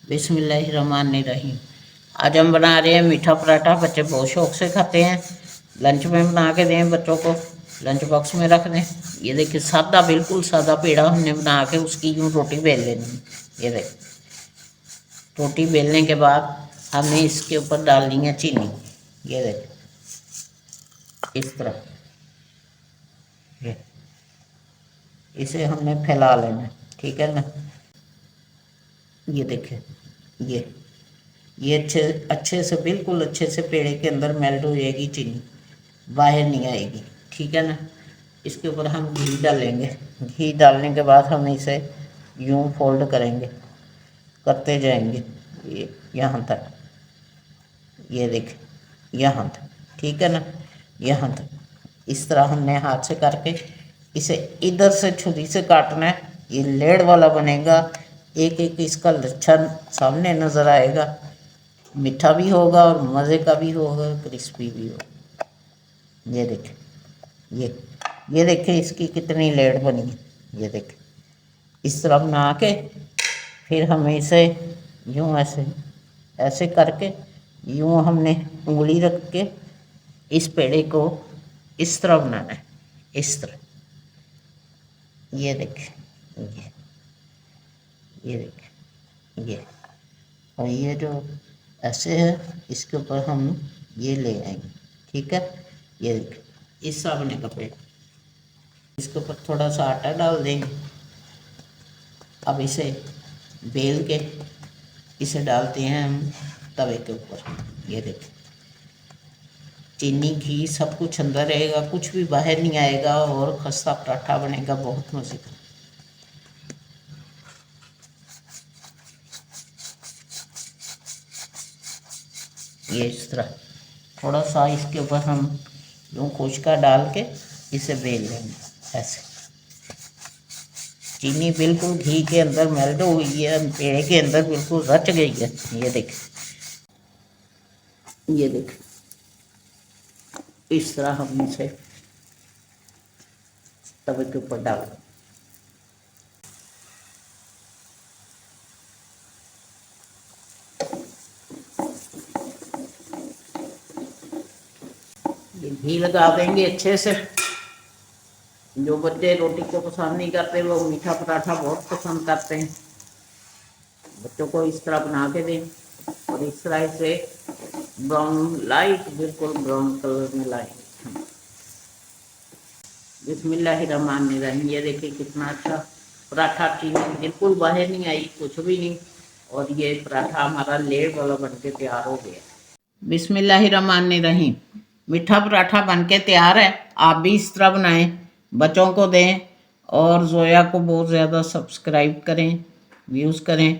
बिस्मिल्लाहिर्रहमानिर्रहीम। आज हम बना रहे हैं मीठा पराठा। बच्चे बहुत शौक से खाते हैं। लंच में बना के दें बच्चों को, लंच बॉक्स में रख दें। ये देखिए सादा, बिल्कुल सादा पेड़ा हमने बना के उसकी यूँ रोटी बेल लेनी है। ये देख, रोटी बेलने के बाद हमने इसके ऊपर डालनी है चीनी। ये देख, इस तरह ये इसे हमने फैला लेना, ठीक है ना। ये देखें, ये अच्छे अच्छे से, बिल्कुल अच्छे से पेड़े के अंदर मेल्ट हो जाएगी चीनी, बाहर नहीं आएगी, ठीक है ना। इसके ऊपर हम घी डालेंगे। घी डालने के बाद हम इसे यूं फोल्ड करेंगे, करते जाएंगे ये यहाँ तक। ये देख, यहाँ तक, ठीक है ना, यहाँ तक। इस तरह हमने हाथ से करके इसे इधर से छुरी से काटना है। ये लेड वाला बनेगा। एक एक इसका लच्छन सामने नज़र आएगा। मीठा भी होगा और मज़े का भी होगा, क्रिस्पी भी होगा। ये देखें, ये देखें इसकी कितनी लेड बनी है। ये देखें, इस तरह बना के फिर हमें इसे यूँ ऐसे ऐसे करके यूँ हमने उंगली रख के इस पेड़े को इस तरह बनाना है, इस तरह। ये देखें, ये देखें, ये और ये जो ऐसे है इसके ऊपर हम ये ले आएंगे, ठीक है। ये देखें, इस तरह बनेगा पेड़। इसके ऊपर थोड़ा सा आटा डाल देंगे। अब इसे बेल के इसे डालते हैं हम तवे के ऊपर। ये देखें, चीनी घी सब कुछ अंदर रहेगा, कुछ भी बाहर नहीं आएगा और खस्ता पराठा बनेगा बहुत मज़े का। ये इस तरह थोड़ा सा इसके ऊपर हम यूँ कुचका डाल के इसे बेल लेंगे ऐसे। चीनी बिल्कुल घी के अंदर मेल्ट हो गई है, पेड़े के अंदर बिल्कुल रच गई है। ये देख, ये देख, इस तरह हम इसे तवे के ऊपर डाल दें। ये घी लगा देंगे अच्छे से। जो बच्चे रोटी को पसंद नहीं करते वो मीठा पराठा बहुत पसंद करते हैं। बच्चों को इस तरह बना के दें और इस तरह से ब्राउन, लाइट बिल्कुल ब्राउन कलर में लाएं। बिस्मिल्लाहिर्रहमानिर्रहीम। ये देखिए कितना अच्छा पराठा, चीनी बिल्कुल बाहर नहीं आई, कुछ भी नहीं। और ये पराठा हमारा लेयर वाला बनके तैयार हो गया। बिस्मिल्लाहिर्रहमानिर्रहीम। मीठा पराठा बनके तैयार है। आप भी इस तरह बनाएं, बच्चों को दें और जोया को बहुत ज़्यादा सब्सक्राइब करें, व्यूज़ करें।